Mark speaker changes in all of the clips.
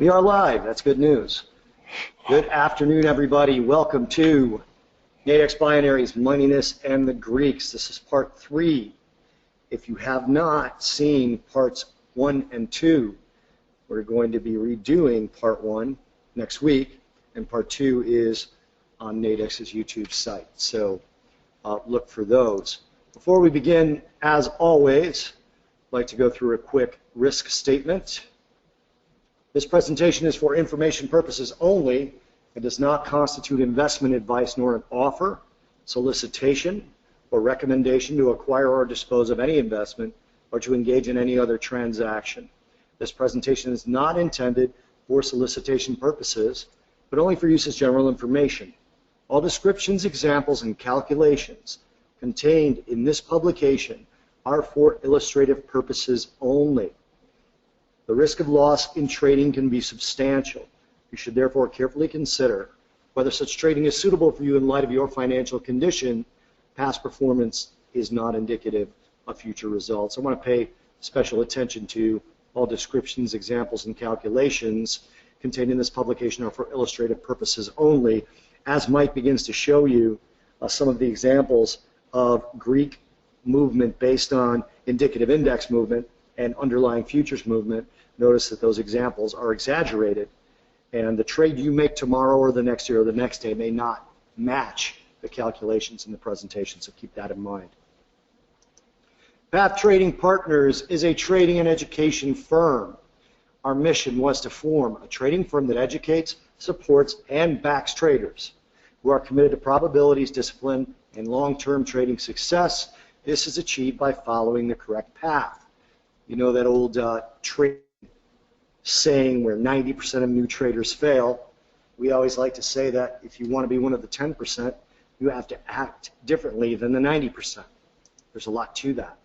Speaker 1: We are live. That's good news. Good afternoon, everybody. Welcome to Nadex Binaries, Moneyness, and the Greeks. This is part 3. If you have not seen parts 1 and 2, we're going to be redoing part 1 next week, and part 2 is on Nadex's YouTube site. So look for those. Before we begin, as always, I'd like to go through a quick risk statement. This presentation is for information purposes only. It does not constitute investment advice nor an offer, solicitation, or recommendation to acquire or dispose of any investment or to engage in any other transaction. This presentation is not intended for solicitation purposes, but only for use as general information. All descriptions, examples, and calculations contained in this publication are for illustrative purposes only. The risk of loss in trading can be substantial. You should therefore carefully consider whether such trading is suitable for you in light of your financial condition. Past performance is not indicative of future results. I want to pay special attention to all descriptions, examples, and calculations contained in this publication are for illustrative purposes only. As Mike begins to show you some of the examples of Greek movement based on indicative index movement and underlying futures movement, notice that those examples are exaggerated, and the trade you make tomorrow or the next year or the next day may not match the calculations in the presentation, so keep that in mind. Path Trading Partners is a trading and education firm. Our mission was to form a trading firm that educates, supports, and backs traders who are committed to probabilities, discipline, and long-term trading success. This is achieved by following the correct path. You know that old trading saying where 90% of new traders fail. We always like to say that if you want to be one of the 10%, you have to act differently than the 90%. There's a lot to that.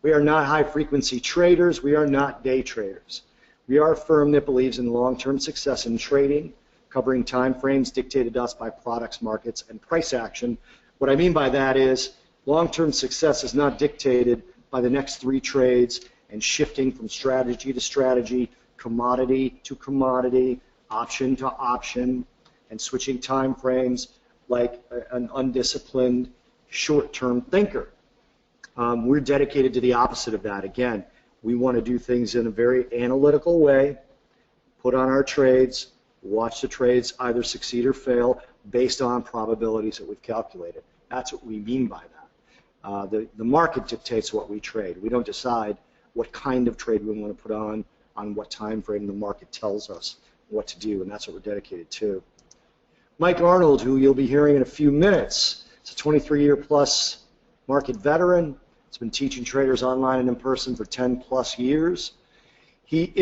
Speaker 1: We are not high-frequency traders. We are not day traders. We are a firm that believes in long-term success in trading, covering time frames dictated to us by products, markets, and price action. What I mean by that is long-term success is not dictated by the next 3 trades and shifting from strategy to strategy, commodity to commodity, option to option, and switching time frames like an undisciplined short-term thinker. We're dedicated to the opposite of that. Again, we want to do things in a very analytical way, put on our trades, watch the trades either succeed or fail based on probabilities that we've calculated. That's what we mean by that. The market dictates what we trade. We don't decide what kind of trade we want to put on what time frame. The market tells us what to do, and that's what we're dedicated to. Mike Arnold, who you'll be hearing in a few minutes, is a 23-year-plus market veteran. He's been teaching traders online and in person for 10-plus years. He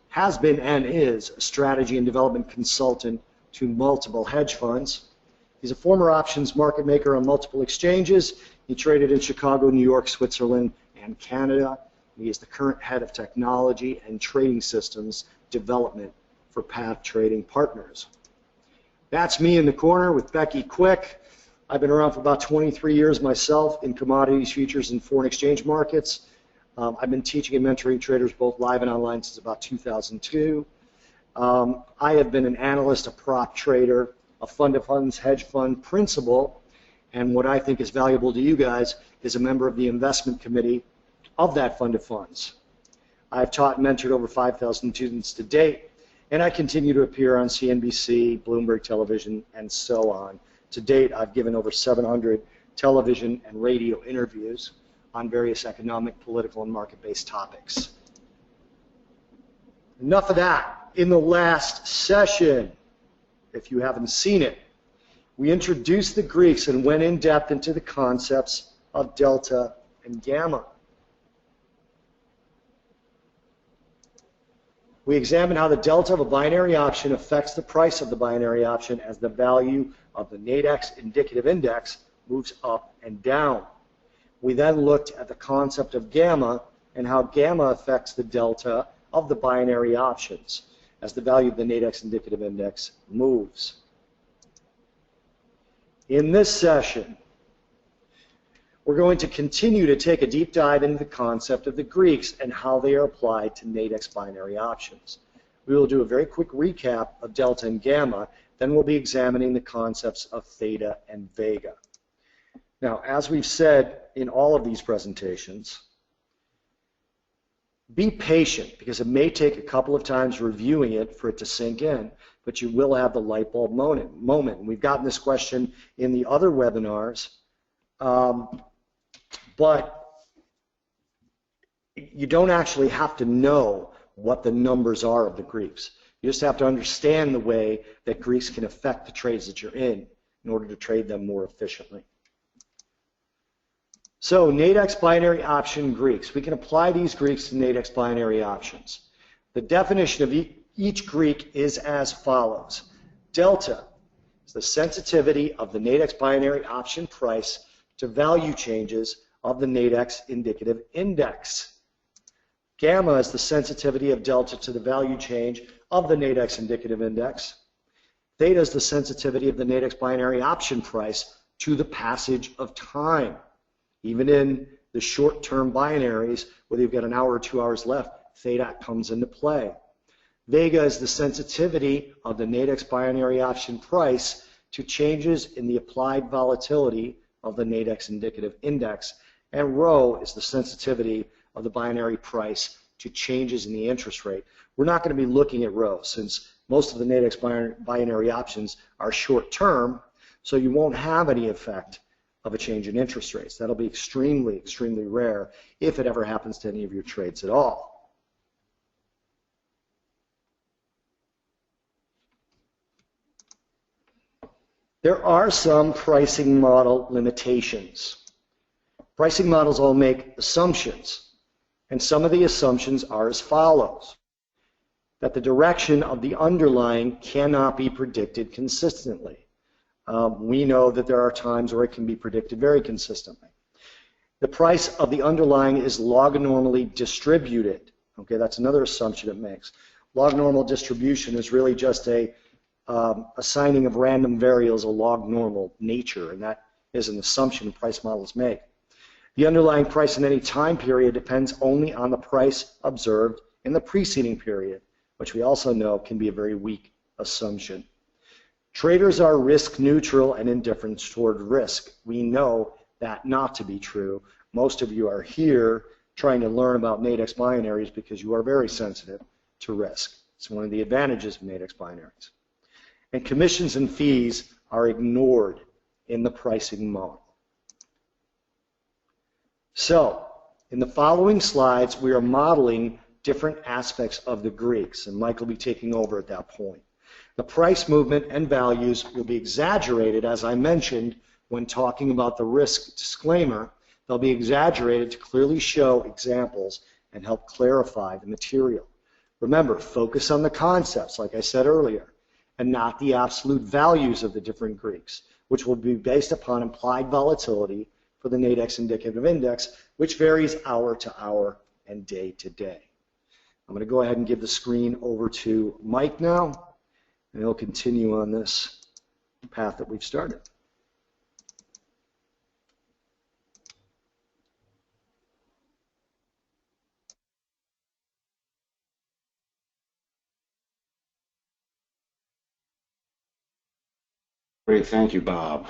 Speaker 1: has been and is a strategy and development consultant to multiple hedge funds. He's a former options market maker on multiple exchanges. He traded in Chicago, New York, Switzerland, and Canada. He is the current head of technology and trading systems development for Path Trading Partners. That's me in the corner with Becky Quick. I've been around for about 23 years myself in commodities, futures, and foreign exchange markets. I've been teaching and mentoring traders both live and online since about 2002. I have been an analyst, a prop trader, a fund of funds hedge fund principal, and what I think is valuable to you guys is a member of the investment committee of that fund of funds. I've taught and mentored over 5,000 students to date, and I continue to appear on CNBC, Bloomberg Television, and so on. To date, I've given over 700 television and radio interviews on various economic, political, and market-based topics. Enough of that. In the last session, if you haven't seen it, we introduced the Greeks and went in depth into the concepts of delta and gamma. We examined how the delta of a binary option affects the price of the binary option as the value of the Nadex indicative index moves up and down. We then looked at the concept of gamma and how gamma affects the delta of the binary options as the value of the Nadex indicative index moves. In this session, we're going to continue to take a deep dive into the concept of the Greeks and how they are applied to Nadex binary options. we will do a very quick recap of delta and gamma. Then we'll be examining the concepts of theta and vega. Now, as we've said in all of these presentations, be patient because it may take a couple of times reviewing it for it to sink in, but you will have the light bulb moment. We've gotten this question in the other webinars, but you don't actually have to know what the numbers are of the Greeks. You just have to understand the way that Greeks can affect the trades that you're in order to trade them more efficiently. So Nadex binary option Greeks. We can apply these Greeks to Nadex binary options. The definition of each Greek is as follows. Delta is the sensitivity of the Nadex binary option price to value changes of the Nadex indicative index. Gamma is the sensitivity of delta to the value change of the Nadex indicative index. Theta is the sensitivity of the Nadex binary option price to the passage of time. Even in the short-term binaries, whether you've got an hour or 2 hours left, theta comes into play. Vega is the sensitivity of the Nadex binary option price to changes in the applied volatility of the Nadex indicative index. And rho is the sensitivity of the binary price to changes in the interest rate. We're not going to be looking at rho since most of the Nadex binary options are short-term, so you won't have any effect of a change in interest rates. That'll be extremely, extremely rare if it ever happens to any of your trades at all. There are some pricing model limitations. Pricing models all make assumptions, and some of the assumptions are as follows. That the direction of the underlying cannot be predicted consistently. We know that there are times where it can be predicted very consistently. The price of the underlying is log-normally distributed. Okay, that's another assumption it makes. Log-normal distribution is really just a assigning of random variables a log-normal nature, and that is an assumption price models make. The underlying price in any time period depends only on the price observed in the preceding period, which we also know can be a very weak assumption. Traders are risk neutral and indifferent toward risk. We know that not to be true. Most of you are here trying to learn about Nadex binaries because you are very sensitive to risk. It's one of the advantages of Nadex binaries. And commissions and fees are ignored in the pricing model. So, in the following slides, we are modeling different aspects of the Greeks, and Mike will be taking over at that point. The price movement and values will be exaggerated, as I mentioned, when talking about the risk disclaimer. They'll be exaggerated to clearly show examples and help clarify the material. Remember, focus on the concepts, like I said earlier, and not the absolute values of the different Greeks, which will be based upon implied volatility for the Nadex indicative index, which varies hour to hour and day to day. I'm going to go ahead and give the screen over to Mike now, and he'll continue on this path that we've started.
Speaker 2: Great, thank you, Bob.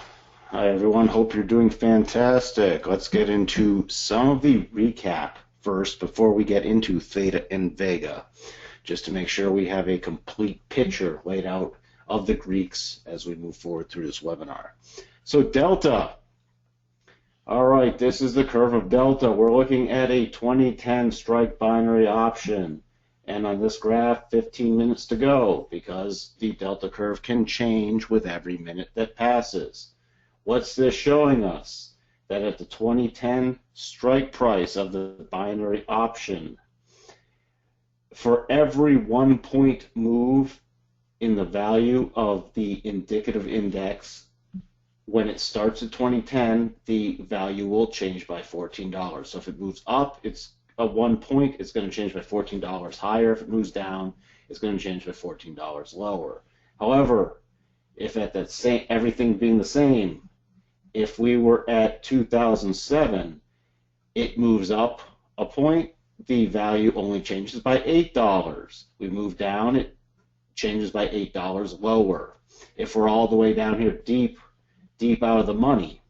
Speaker 2: Hi, everyone. Hope you're doing fantastic. Let's get into some of the recap first before we get into Theta and Vega, just to make sure we have a complete picture laid out of the Greeks as we move forward through this webinar. So delta. All right, this is the curve of delta. We're looking at a 2010 strike binary option. And on this graph, 15 minutes to go, because the delta curve can change with every minute that passes. What's this showing us? That at the 2010 strike price of the binary option, for every 1 point move in the value of the indicative index, when it starts at 2010, the value will change by $14. So if it moves up, it's a 1 point, it's going to change by $14 higher. If it moves down, it's going to change by $14 lower. However, if at that same, everything being the same, if we were at 2007, it moves up a point, the value only changes by $8. We move down, it changes by $8 lower. If we're all the way down here deep out of the money,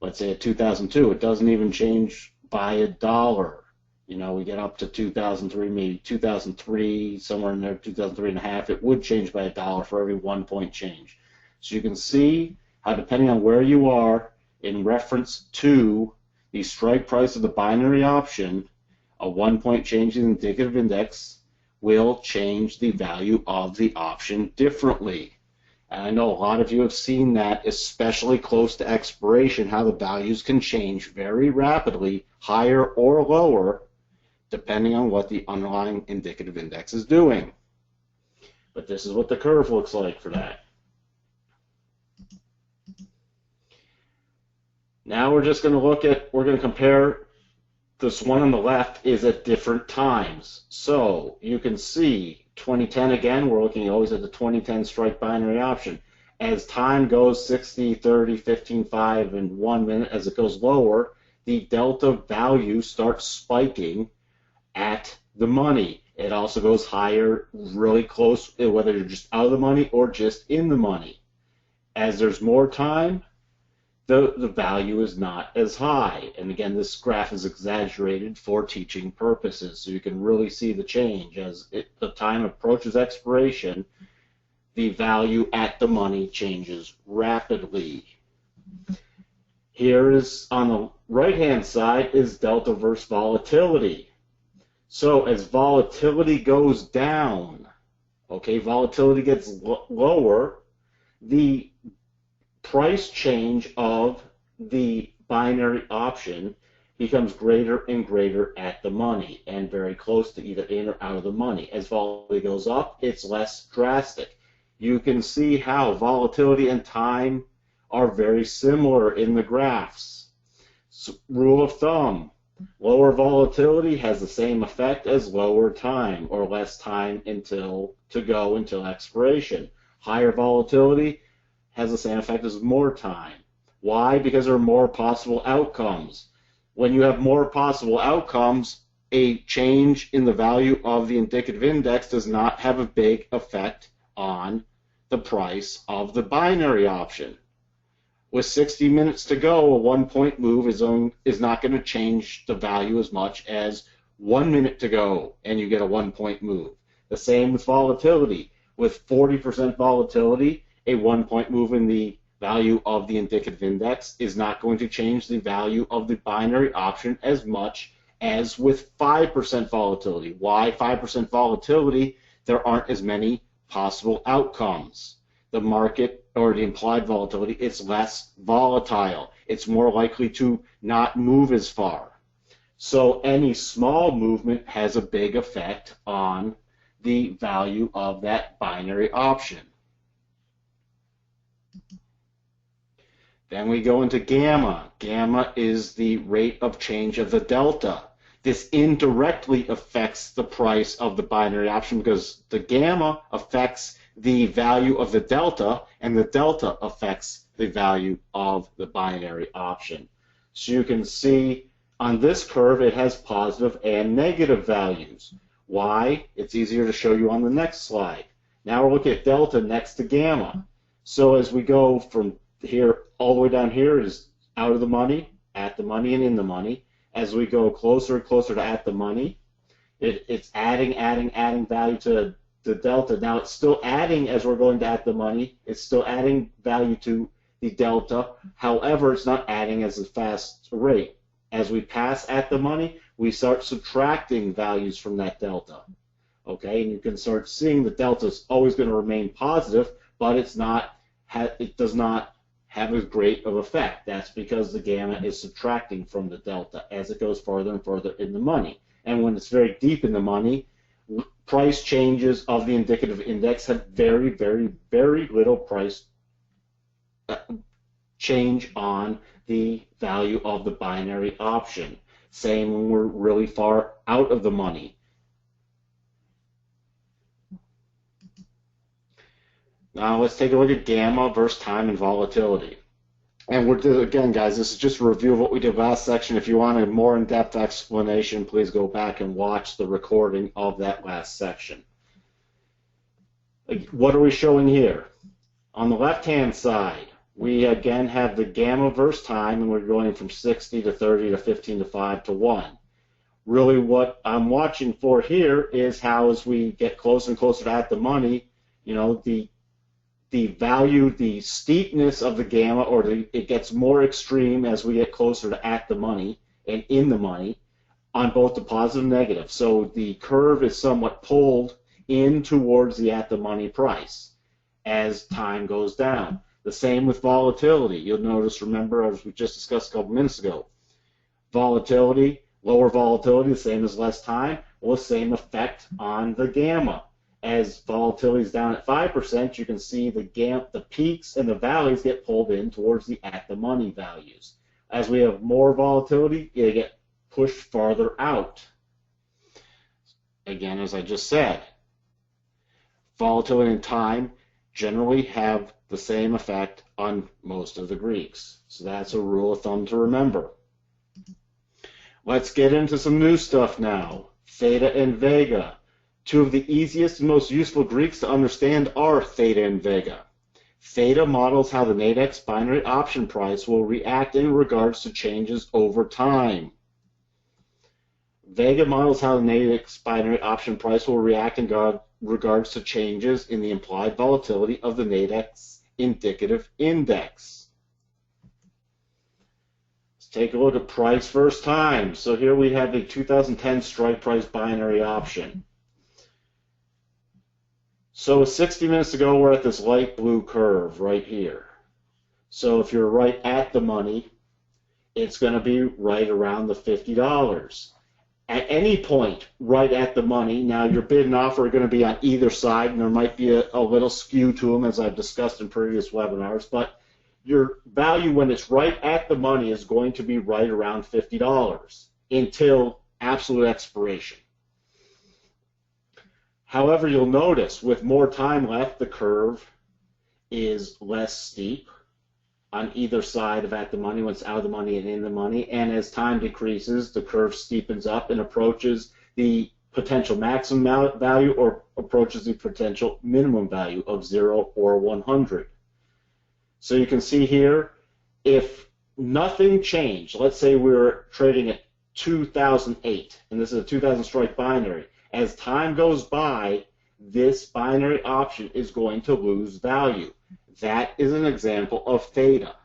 Speaker 2: let's say at 2002, it doesn't even change by $1. You know, we get up to 2003, maybe 2003, somewhere in there, 2003 and a half, it would change by $1 for every 1 point change. So you can see how, depending on where you are in reference to the strike price of the binary option, a 1 point change in the indicative index will change the value of the option differently. And I know a lot of you have seen that, especially close to expiration, how the values can change very rapidly, higher or lower, depending on what the underlying indicative index is doing. But this is what the curve looks like for that. Now we're just going to we're going to compare this one on the left is at different times. So you can see 2010 again, we're looking always at the 2010 strike binary option. As time goes 60, 30, 15, 5, and 1 minute, as it goes lower, the delta value starts spiking at the money. It also goes higher really close, whether you're just out of the money or just in the money. As there's more time, the value is not as high. And again, this graph is exaggerated for teaching purposes, so you can really see the change. As the time approaches expiration, the value at the money changes rapidly. Here is, on the right-hand side, is delta versus volatility. So as volatility goes down, okay, volatility gets lower, the price change of the binary option becomes greater and greater at the money and very close to either in or out of the money. As volatility goes up, it's less drastic. You can see how volatility and time are very similar in the graphs. So, rule of thumb, lower volatility has the same effect as lower time, or less time until expiration. Higher volatility has the same effect as more time. Why? Because there are more possible outcomes. When you have more possible outcomes, a change in the value of the indicative index does not have a big effect on the price of the binary option. With 60 minutes to go, a 1 point move is not going to change the value as much as 1 minute to go and you get a 1 point move. The same with volatility. With 40% volatility, a 1 point move in the value of the indicative index is not going to change the value of the binary option as much as with 5% volatility. Why 5% volatility? There aren't as many possible outcomes. The market, or the implied volatility, it's less volatile. It's more likely to not move as far. So any small movement has a big effect on the value of that binary option. Then we go into gamma. Gamma is the rate of change of the delta. This indirectly affects the price of the binary option because the gamma affects the value of the delta, and the delta affects the value of the binary option. So you can see on this curve it has positive and negative values. Why? It's easier to show you on the next slide. Now we're looking at delta next to gamma. So as we go from here all the way down here is out of the money, at the money, and in the money. As we go closer and closer to at the money, it's adding value to the delta. Now it's still adding as we're going to at the money. It's still adding value to the delta. However, it's not adding as a fast rate. As we pass at the money, we start subtracting values from that delta. Okay, and you can start seeing the delta is always going to remain positive, but it does not have as great of effect. That's because the gamma is subtracting from the delta as it goes further and further in the money. And when it's very deep in the money, price changes of the indicative index have very, very, very little price change on the value of the binary option. Same when we're really far out of the money. Now let's take a look at gamma versus time and volatility. And again, guys, this is just a review of what we did last section. If you want a more in-depth explanation, please go back and watch the recording of that last section. What are we showing here? On the left-hand side, we again have the gamma versus time, and we're going from 60 to 30 to 15 to 5 to 1. Really what I'm watching for here is how, as we get closer and closer to at the money, you know, the value, the steepness of the gamma, or it gets more extreme as we get closer to at the money and in the money on both the positive and negative. So the curve is somewhat pulled in towards the at the money price as time goes down. The same with volatility. You'll notice, remember, as we just discussed a couple minutes ago, volatility, lower volatility, the same as less time, well, the same effect on the gamma. As volatility is down at 5%, you can see the peaks and the valleys get pulled in towards the at the money values. As we have more volatility, they get pushed farther out. Again, as I just said, volatility and time generally have the same effect on most of the Greeks. So that's a rule of thumb to remember. Let's get into some new stuff now. Theta and Vega. Two of the easiest and most useful Greeks to understand are Theta and Vega. Theta models how the Nadex binary option price will react in regards to changes over time. Vega models how the Nadex binary option price will react in regards to changes in the implied volatility of the Nadex indicative index. Let's take a look at price versus time. So here we have a 2010 strike price binary option. So 60 minutes ago, we're at this light blue curve right here. So if you're right at the money, it's going to be right around the $50. At any point right at the money, now your bid and offer are going to be on either side, and there might be a little skew to them, as I've discussed in previous webinars, but your value when it's right at the money is going to be right around $50 until absolute expiration. However, you'll notice with more time left, the curve is less steep on either side of at the money, when it's out of the money and in the money. And as time decreases, the curve steepens up and approaches the potential maximum value or approaches the potential minimum value of 0 or 100. So you can see here, if nothing changed, let's say we were trading at 2008, and this is a 2000 strike binary. As time goes by, this binary option is going to lose value. That is an example of theta.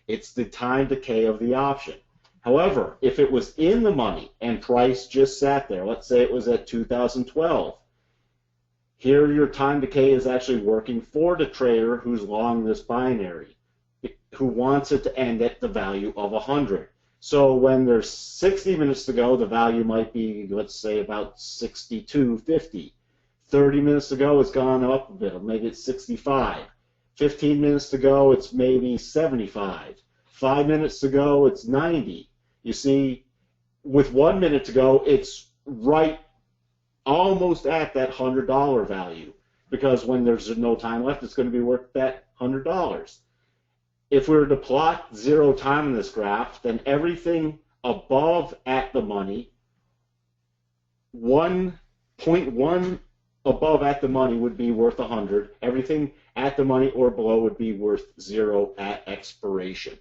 Speaker 2: It's the time decay of the option. However, if it was in the money and price just sat there, let's say it was at 2012, here your time decay is actually working for the trader who's long this binary, who wants it to end at the value of 100. So when there's 60 minutes to go, the value might be, let's say, about 62.50. 30 minutes to go, it's gone up a bit. Maybe it's 65. 15 minutes to go, it's maybe 75. 5 minutes to go, it's 90. You see, with 1 minute to go, it's right almost at that $100 value, because when there's no time left, it's going to be worth that $100. If we were to plot 0 time in this graph, then everything above at the money, 1.1 above at the money would be worth 100. Everything at the money or below would be worth 0 at expiration.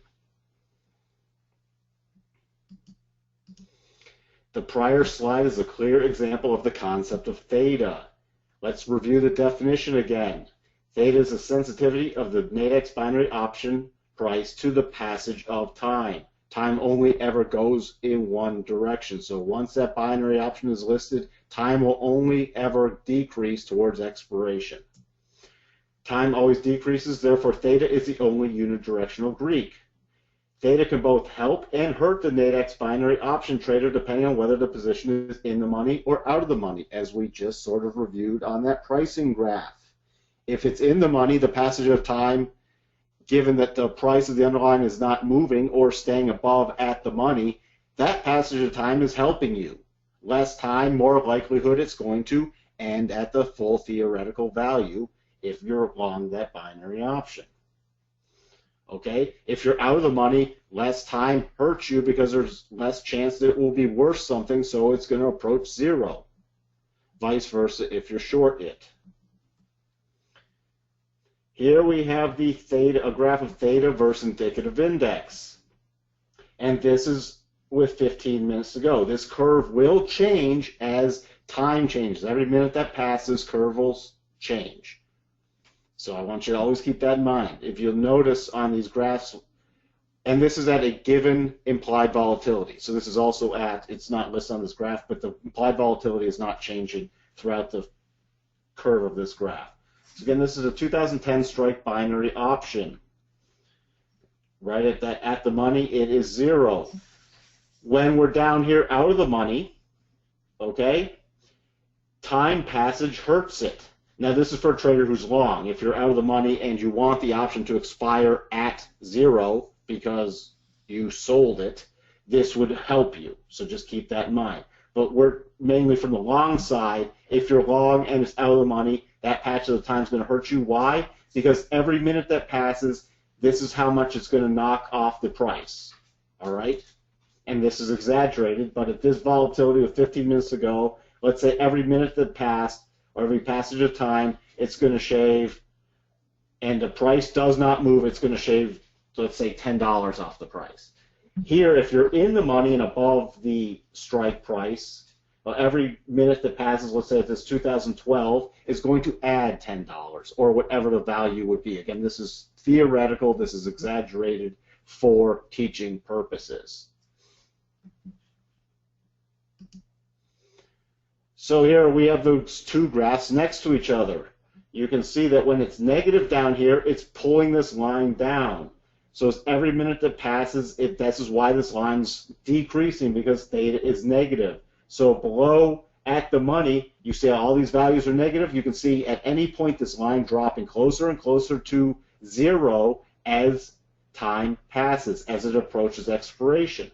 Speaker 2: The prior slide is a clear example of the concept of theta. Let's review the definition again. Theta is the sensitivity of the Nadex binary option price to the passage of time. Time only ever goes in one direction. So once that binary option is listed, time will only ever decrease towards expiration. Time always decreases, therefore theta is the only unidirectional Greek. Theta can both help and hurt the Nadex binary option trader depending on whether the position is in the money or out of the money, as we just sort of reviewed on that pricing graph. If it's in the money, the passage of time, given that the price of the underlying is not moving or staying above at the money, that passage of time is helping you. Less time, more likelihood it's going to end at the full theoretical value if you're long that binary option. Okay? If you're out of the money, less time hurts you because there's less chance that it will be worth something, so it's going to approach zero. Vice versa if you're short it. Here we have the theta, a graph of theta versus indicative index. And this is with 15 minutes to go. This curve will change as time changes. Every minute that passes, curve will change. So I want you to always keep that in mind. If you'll notice on these graphs, and this is at a given implied volatility. So this is also at, it's not listed on this graph, but the implied volatility is not changing throughout the curve of this graph. So again, this is a 2010 strike binary option. Right at the money, it is zero. When we're down here out of the money, okay, time passage hurts it. Now this is for a trader who's long. If you're out of the money and you want the option to expire at zero because you sold it, this would help you. So just keep that in mind. But we're mainly from the long side. If you're long and it's out of the money, that patch of the time is going to hurt you. Why? Because every minute that passes, this is how much it's going to knock off the price. All right? And this is exaggerated, but at this volatility of 15 minutes ago, let's say every minute that passed, or every passage of time, it's going to shave, and the price does not move, it's going to shave, let's say, $10 off the price. Here, if you're in the money and above the strike price, well, every minute that passes, let's say if it's 2012, is going to add $10 or whatever the value would be. Again, this is theoretical, this is exaggerated for teaching purposes. So here we have those two graphs next to each other. You can see that when it's negative down here, it's pulling this line down. So as every minute that passes, this is why this line's decreasing, because theta is negative. So below at the money, you see how all these values are negative. You can see at any point this line dropping closer and closer to zero as time passes, as it approaches expiration.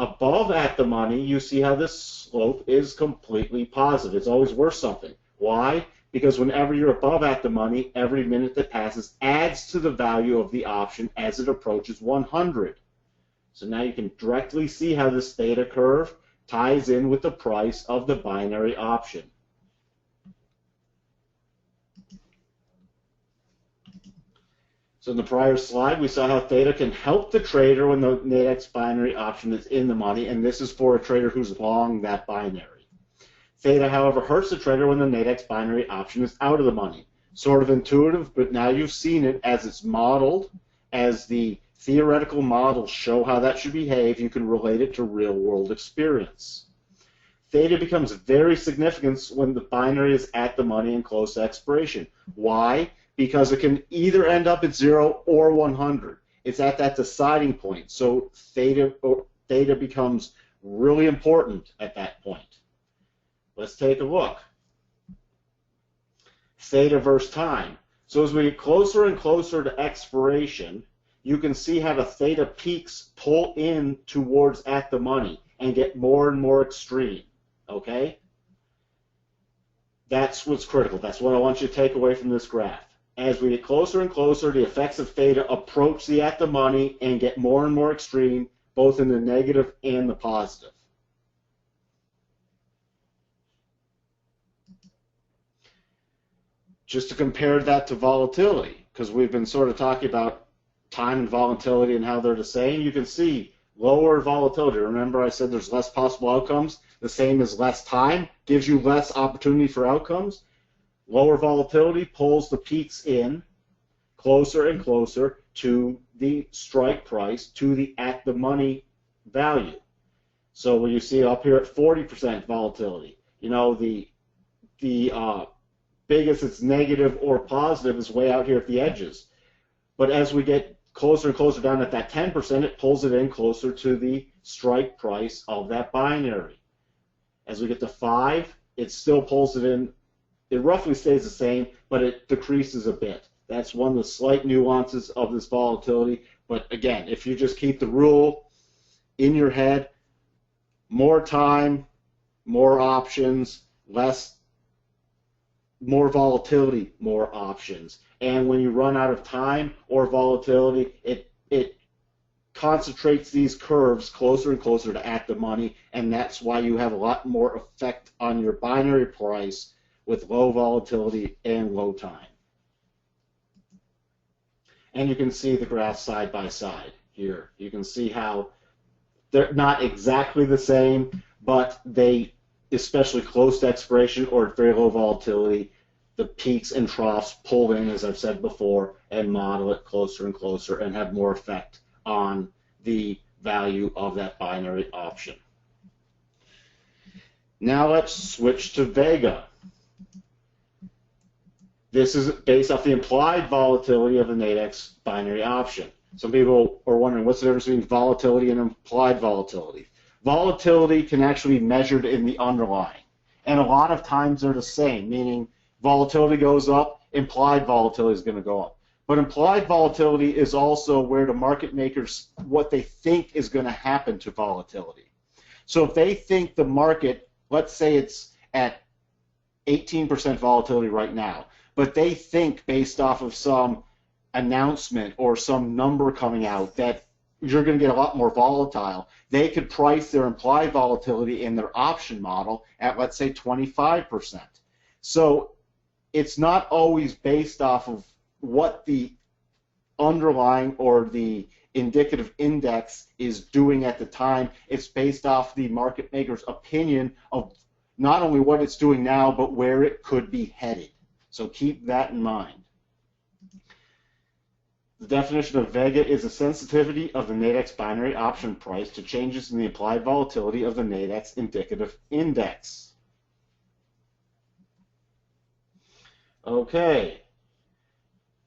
Speaker 2: Above at the money, you see how this slope is completely positive. It's always worth something. Why? Because whenever you're above at the money, every minute that passes adds to the value of the option as it approaches 100. So now you can directly see how this theta curve ties in with the price of the binary option. So in the prior slide, we saw how theta can help the trader when the Nadex binary option is in the money, and this is for a trader who's long that binary. Theta, however, hurts the trader when the Nadex binary option is out of the money. Sort of intuitive, but now you've seen it as it's modeled, as the theoretical models show how that should behave, you can relate it to real-world experience. Theta becomes very significant when the binary is at the money and close to expiration. Why? Because it can either end up at 0 or 100. It's at that deciding point. So theta becomes really important at that point. Let's take a look. Theta versus time. So as we get closer and closer to expiration, you can see how the theta peaks pull in towards at the money and get more and more extreme. Okay? That's what's critical. That's what I want you to take away from this graph. As we get closer and closer, the effects of theta approach the at the money and get more and more extreme, both in the negative and the positive. Just to compare that to volatility, because we've been sort of talking about time and volatility and how they're the same, you can see lower volatility. Remember I said there's less possible outcomes? The same as less time gives you less opportunity for outcomes. Lower volatility pulls the peaks in closer and closer to the strike price, to the at the money value. So when you see up here at 40% volatility, you know, the biggest it's negative or positive is way out here at the edges. But as we get closer and closer down at that 10%, it pulls it in closer to the strike price of that binary. As we get to 5, it still pulls it in. It roughly stays the same, but it decreases a bit. That's one of the slight nuances of this volatility. But again, if you just keep the rule in your head, more time, more options, less more volatility, more options. And when you run out of time or volatility, it concentrates these curves closer and closer to at the money, and that's why you have a lot more effect on your binary price with low volatility and low time. And you can see the graphs side by side here. You can see how they're not exactly the same, but they, especially close to expiration or at very low volatility, the peaks and troughs pull in, as I've said before, and model it closer and closer and have more effect on the value of that binary option. Now let's switch to Vega. This is based off the implied volatility of the Nadex binary option. Some people are wondering what's the difference between volatility and implied volatility. Volatility can actually be measured in the underlying, and a lot of times they're the same, meaning volatility goes up, implied volatility is going to go up. But implied volatility is also where the market makers, what they think is going to happen to volatility. So if they think the market, let's say it's at 18% volatility right now, but they think based off of some announcement or some number coming out that you're going to get a lot more volatile, they could price their implied volatility in their option model at, let's say, 25%. So it's not always based off of what the underlying or the indicative index is doing at the time. It's based off the market maker's opinion of not only what it's doing now, but where it could be headed. So keep that in mind. The definition of Vega is the sensitivity of the Nadex binary option price to changes in the implied volatility of the Nadex indicative index. Okay,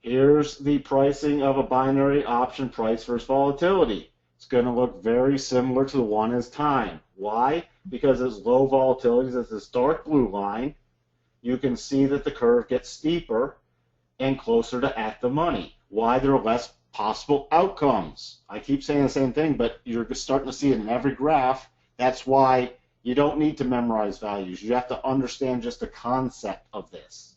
Speaker 2: here's the pricing of a binary option price versus volatility. It's going to look very similar to the one as time. Why? Because as low volatilities as this dark blue line, you can see that the curve gets steeper and closer to at the money. Why? There are less possible outcomes. I keep saying the same thing, but you're starting to see it in every graph. That's why you don't need to memorize values. You have to understand just the concept of this.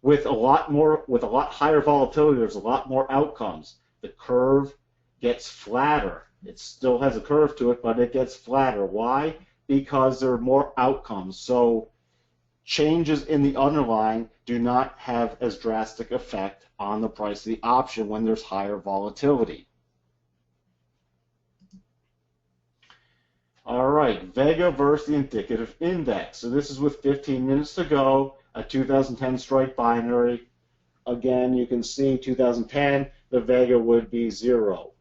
Speaker 2: With a lot higher volatility, there's a lot more outcomes. The curve gets flatter. It still has a curve to it, but it gets flatter. Why? Because there are more outcomes. So changes in the underlying do not have as drastic effect on the price of the option when there's higher volatility. All right, Vega versus the indicative index. So this is with 15 minutes to go, a 2010 strike binary. Again, you can see 2010, the Vega would be 0.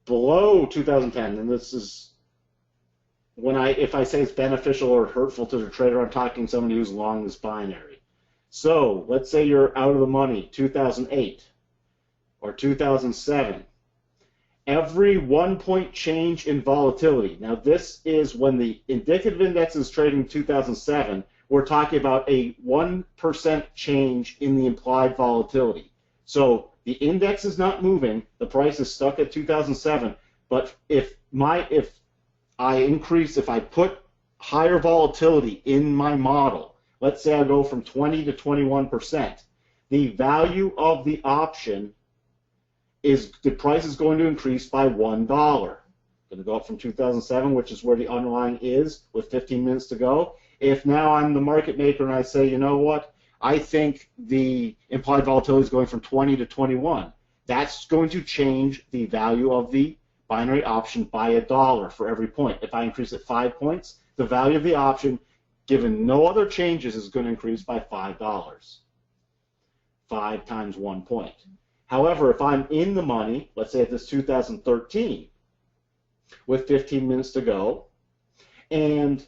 Speaker 2: Below 2010, and this is if I say it's beneficial or hurtful to the trader, I'm talking somebody who's long this binary. So let's say you're out of the money 2008 or 2007. Every 1 point change in volatility. Now this is when the indicative index is trading 2007. We're talking about a 1% change in the implied volatility. So the index is not moving. The price is stuck at 2007. But if I put higher volatility in my model, let's say I go from 20 to 21%, the value of the option is the price is going to increase by $1. Going to go up from 2007, which is where the underlying is, with 15 minutes to go. If now I'm the market maker and I say, you know what, I think the implied volatility is going from 20 to 21, that's going to change the value of the binary option by $1 for every point. If I increase it 5 points, the value of the option, given no other changes, is going to increase by $5. 5 times 1 point. However, if I'm in the money, let's say at this 2013, with 15 minutes to go, and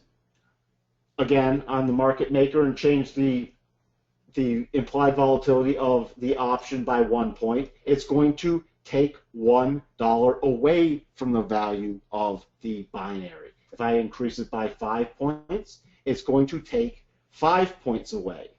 Speaker 2: again, I'm the market maker and change the implied volatility of the option by 1 point, it's going to take $1 away from the value of the binary. If I increase it by 5 points, it's going to take 5 points away.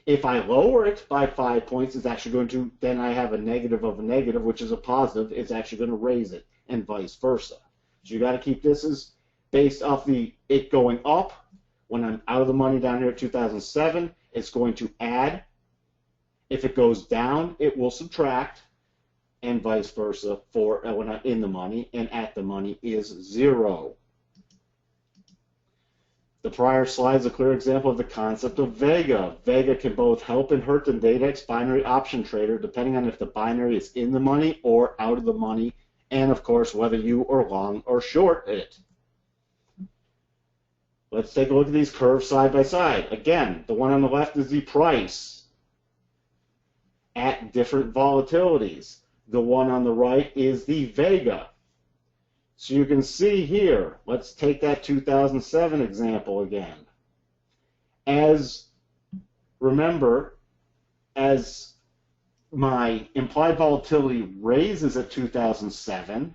Speaker 2: If I lower it by 5 points, it's actually going to, then I have a negative of a negative, which is a positive. It's actually going to raise it, and vice versa. So you got to keep this as based off it going up When I'm out of the money down here at 2007, it's going to add. If it goes down, it will subtract, and vice versa for when I'm in the money, and at the money is 0. The prior slide is a clear example of the concept of Vega. Vega can both help and hurt the Nadex binary option trader depending on if the binary is in the money or out of the money, and of course whether you are long or short it. Let's take a look at these curves side by side. Again, the one on the left is the price at different volatilities. The one on the right is the Vega. So you can see here, let's take that 2007 example again. Remember, as my implied volatility raises at 2007,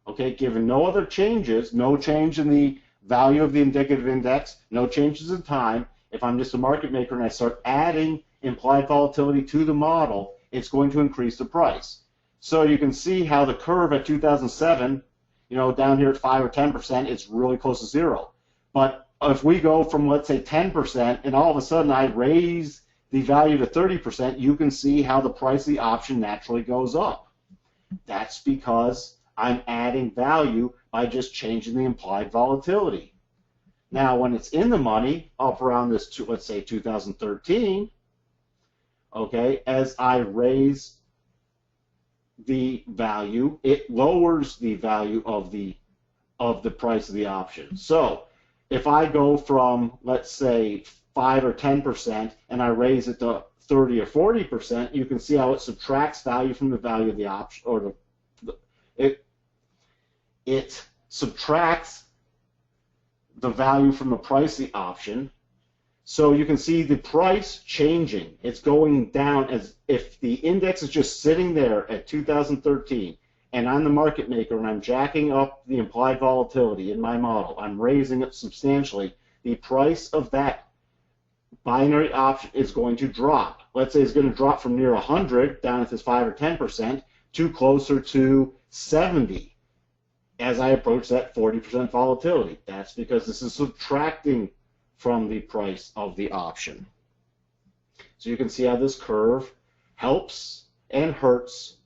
Speaker 2: okay, given no other changes, no change in the value of the indicative index, no changes in time, if I'm just a market maker and I start adding implied volatility to the model, it's going to increase the price. So you can see how the curve at 2007, down here at 5 or 10%, it's really close to 0. But if we go from, let's say, 10%, and all of a sudden I raise the value to 30%, you can see how the price of the option naturally goes up. That's because I'm adding value by just changing the implied volatility. Now, when it's in the money, up around this, let's say, 2013, okay, as I raise the value, it lowers the value of the price of the option. So if I go from, let's say, 5 or 10% and I raise it to 30 or 40%, you can see how it subtracts value from the value of the option, or it subtracts the value from the price of the option. So you can see the price changing. It's going down as if the index is just sitting there at 2013 and I'm the market maker and I'm jacking up the implied volatility in my model. I'm raising it substantially. The price of that binary option is going to drop. Let's say it's going to drop from near 100 down at this 5 or 10% to closer to 70 as I approach that 40% volatility. That's because this is subtracting from the price of the option. So you can see how this curve helps and hurts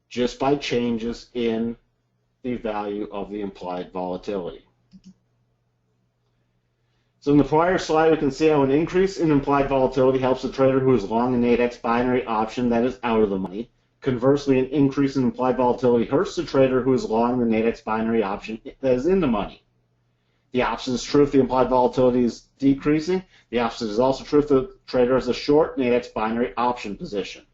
Speaker 2: just by changes in the value of the implied volatility. So in the prior slide, we can see how an increase in implied volatility helps the trader who is long a Nadex binary option that is out of the money. Conversely, an increase in implied volatility hurts the trader who is long the Nadex binary option that is in the money. The opposite is true if the implied volatility is decreasing. The opposite is also true if the trader has a short Nadex binary option position,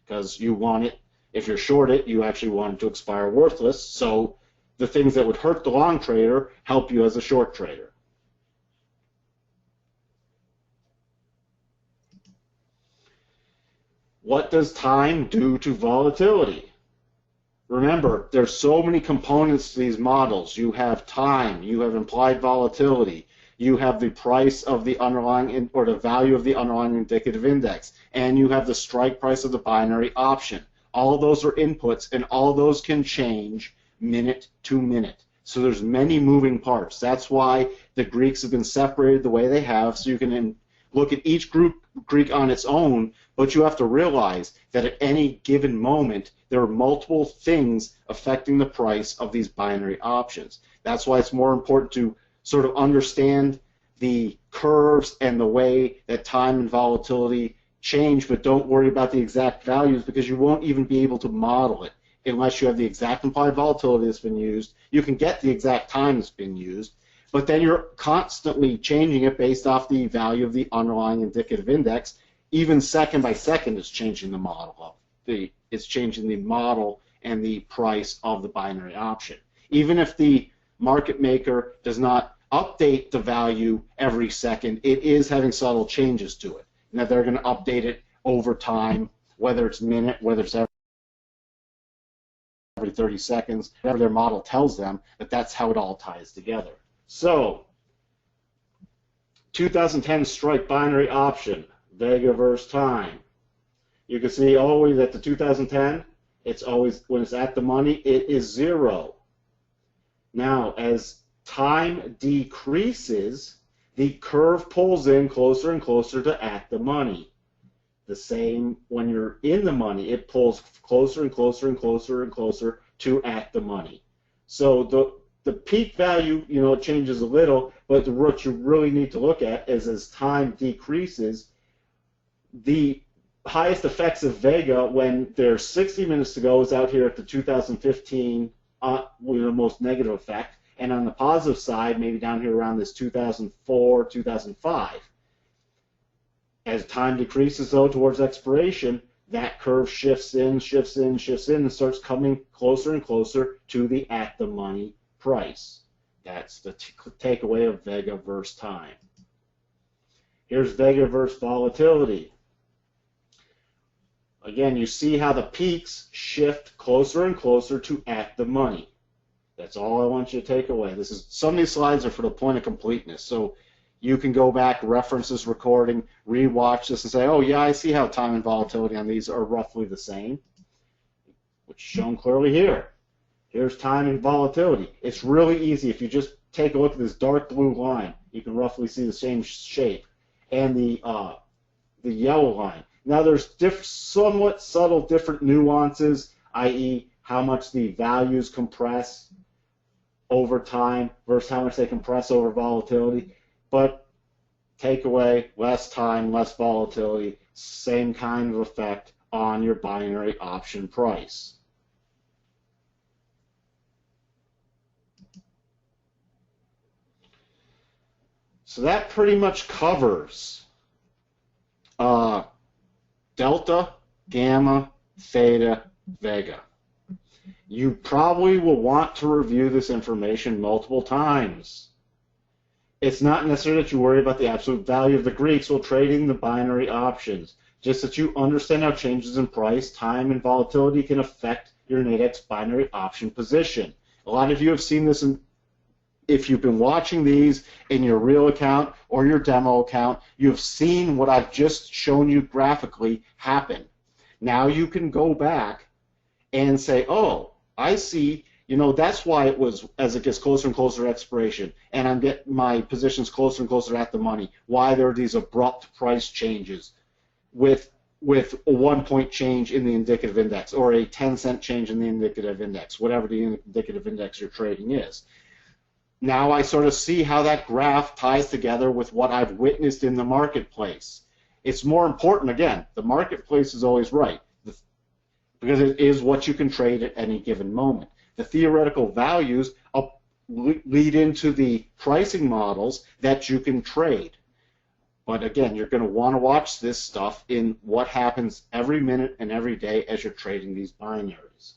Speaker 2: because you want it, if you're short it, you actually want it to expire worthless. So the things that would hurt the long trader help you as a short trader. What does time do to volatility? Remember, there's so many components to these models. You have time, you have implied volatility, you have the price of the underlying, or the value of the underlying indicative index, and you have the strike price of the binary option. All of those are inputs, and all of those can change minute to minute. So there's many moving parts. That's why the Greeks have been separated the way they have, so you can look at each Greek on its own, but you have to realize that at any given moment, there are multiple things affecting the price of these binary options. That's why it's more important to sort of understand the curves and the way that time and volatility change, but don't worry about the exact values, because you won't even be able to model it unless you have the exact implied volatility that's been used. You can get the exact time that's been used, but then you're constantly changing it based off the value of the underlying indicative index. Even second by second is changing the model. It's changing the model and the price of the binary option. Even if the market maker does not update the value every second, it is having subtle changes to it. Now they're going to update it over time, whether it's minute, whether it's every 30 seconds, whatever their model tells them, but that's how it all ties together. So, 2010 strike binary option, Vega versus time. You can see always at the 2010, it's always, when it's at the money, it is 0. Now, as time decreases, the curve pulls in closer and closer to at the money. The same when you're in the money, it pulls closer and closer and closer and closer to at the money. So the peak value, you know, it changes a little, but what you really need to look at is as time decreases, the highest effects of Vega when there's 60 minutes to go is out here at the 2015 with the most negative effect, and on the positive side, maybe down here around this 2004, 2005. As time decreases, though, towards expiration, that curve shifts in, shifts in, shifts in, and starts coming closer and closer to the at-the-money price. That's the takeaway of Vega versus time. Here's Vega versus volatility. Again, you see how the peaks shift closer and closer to at-the-money. That's all I want you to take away. Some of these slides are for the point of completeness. So you can go back, reference this recording, rewatch this, and say, oh, yeah, I see how time and volatility on these are roughly the same, which is shown clearly here. Here's time and volatility. It's really easy. If you just take a look at this dark blue line, you can roughly see the same shape. And the yellow line. Now, there's somewhat subtle different nuances, i.e., how much the values compress over time versus how much they compress over volatility. But takeaway, less time, less volatility, same kind of effect on your binary option price. So that pretty much covers delta, gamma, theta, vega. You probably will want to review this information multiple times. It's not necessary that you worry about the absolute value of the Greeks while trading the binary options, just that you understand how changes in price, time, and volatility can affect your Nadex binary option position. A lot of you have seen this if you've been watching these in your real account or your demo account, you've seen what I've just shown you graphically happen. Now you can go back and say, oh, I see, you know, that's why it was, as it gets closer and closer to expiration, and I'm getting my positions closer and closer at the money, why there are these abrupt price changes with a 1 point change in the indicative index or a 10-cent change in the indicative index, whatever the indicative index you're trading is. Now I sort of see how that graph ties together with what I've witnessed in the marketplace. It's more important, again, the marketplace is always right because it is what you can trade at any given moment. The theoretical values lead into the pricing models that you can trade. But again, you're going to want to watch this stuff in what happens every minute and every day as you're trading these binaries.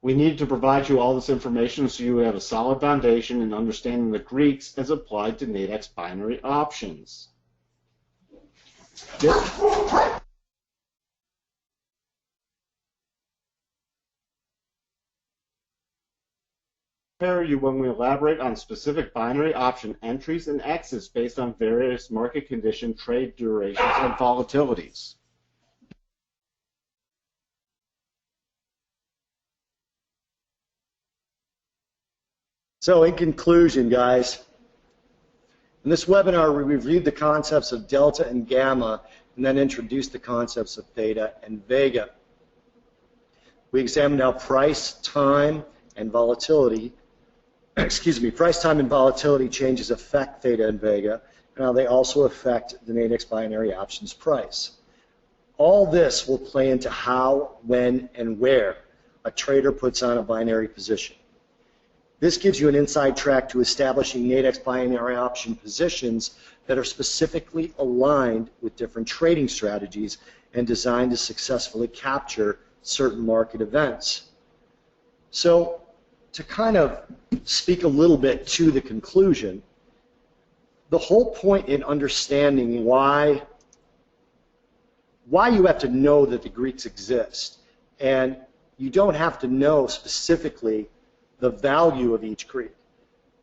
Speaker 2: We need to provide you all this information so you have a solid foundation in understanding the Greeks as applied to Nadex binary options. Prepare you when we elaborate on specific binary option entries and exits based on various market condition, trade durations, and volatilities.
Speaker 1: So in conclusion, guys, in this webinar we reviewed the concepts of delta and gamma and then introduced the concepts of theta and vega. We examined how price, time, and volatility price, time, and volatility changes affect theta and vega, and how they also affect the Nadex binary options price. All this will play into how, when, and where a trader puts on a binary position. This gives you an inside track to establishing Nadex binary option positions that are specifically aligned with different trading strategies and designed to successfully capture certain market events. So, to kind of speak a little bit to the conclusion, the whole point in understanding why you have to know that the Greeks exist, and you don't have to know specifically the value of each Greek,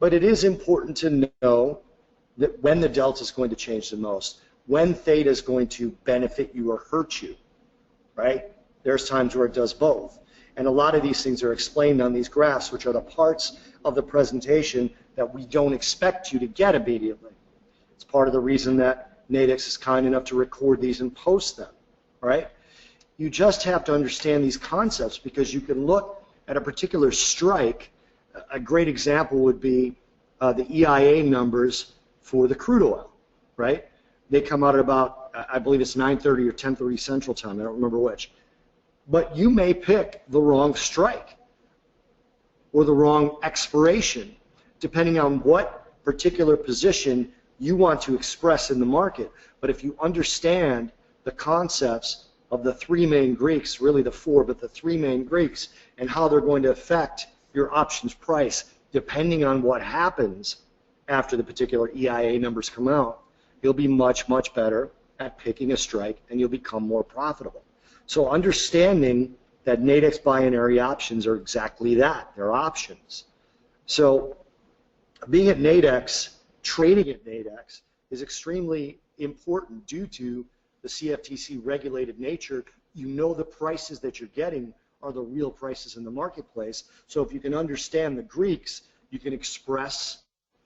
Speaker 1: but it is important to know that when the delta is going to change the most, when theta is going to benefit you or hurt you, right? There's times where it does both. And a lot of these things are explained on these graphs, which are the parts of the presentation that we don't expect you to get immediately. It's part of the reason that Nadex is kind enough to record these and post them, right? You just have to understand these concepts because you can look at a particular strike. A great example would be the EIA numbers for the crude oil, right? They come out at about, I believe it's 9:30 or 10:30 Central Time. I don't remember which. But you may pick the wrong strike or the wrong expiration, depending on what particular position you want to express in the market. But if you understand the concepts of the three main Greeks, really the four, but the three main Greeks, and how they're going to affect your options price depending on what happens after the particular EIA numbers come out, you'll be much, much better at picking a strike and you'll become more profitable. So understanding that Nadex binary options are exactly that. They're options. So being at Nadex, trading at Nadex, is extremely important due to the CFTC-regulated nature. You know the prices that you're getting are the real prices in the marketplace. So if you can understand the Greeks, you can express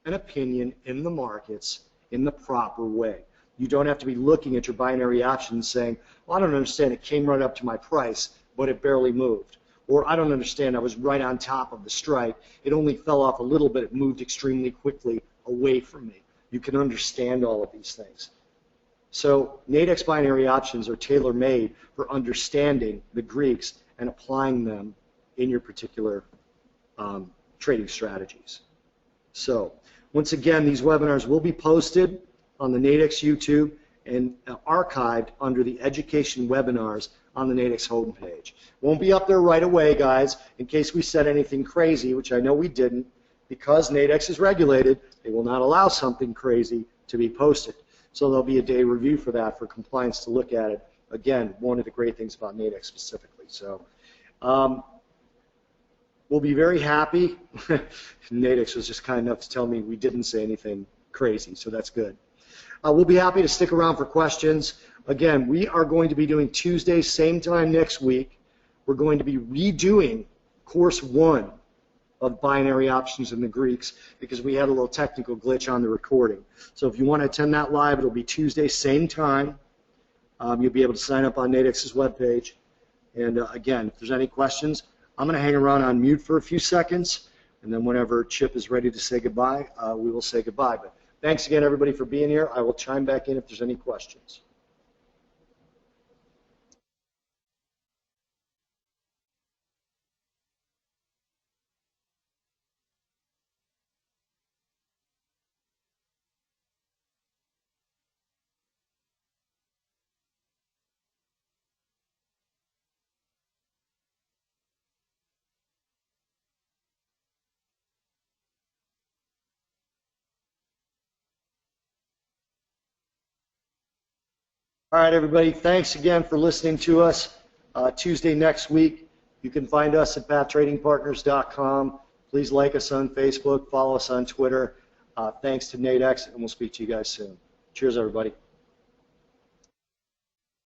Speaker 1: an opinion in the markets in the proper way. You don't have to be looking at your binary options saying, well, I don't understand, it came right up to my price, but it barely moved. Or I don't understand, I was right on top of the strike, it only fell off a little bit, it moved extremely quickly away from me. You can understand all of these things. So Nadex binary options are tailor-made for understanding the Greeks and applying them in your particular trading strategies. So once again, these webinars will be posted on the Nadex YouTube and archived under the education webinars on the Nadex homepage. Won't be up there right away, guys, in case we said anything crazy, which I know we didn't. Because Nadex is regulated, they will not allow something crazy to be posted. So there'll be a day review for that, for compliance to look at it. Again, one of the great things about Nadex specifically. So we'll be very happy. Nadex was just kind enough to tell me we didn't say anything crazy, so that's good. We'll be happy to stick around for questions. Again, we are going to be doing Tuesday, same time next week. We're going to be redoing Course 1 of binary options in the Greeks because we had a little technical glitch on the recording. So if you want to attend that live, it'll be Tuesday, same time. You'll be able to sign up on Nadex's webpage. And again, if there's any questions, I'm going to hang around on mute for a few seconds, and then whenever Chip is ready to say goodbye, we will say goodbye. But thanks again, everybody, for being here. I will chime back in if there's any questions. All right, everybody, thanks again for listening to us. Tuesday next week, you can find us at pathtradingpartners.com. Please like us on Facebook, follow us on Twitter. Thanks to Nadex, and we'll speak to you guys soon. Cheers, everybody.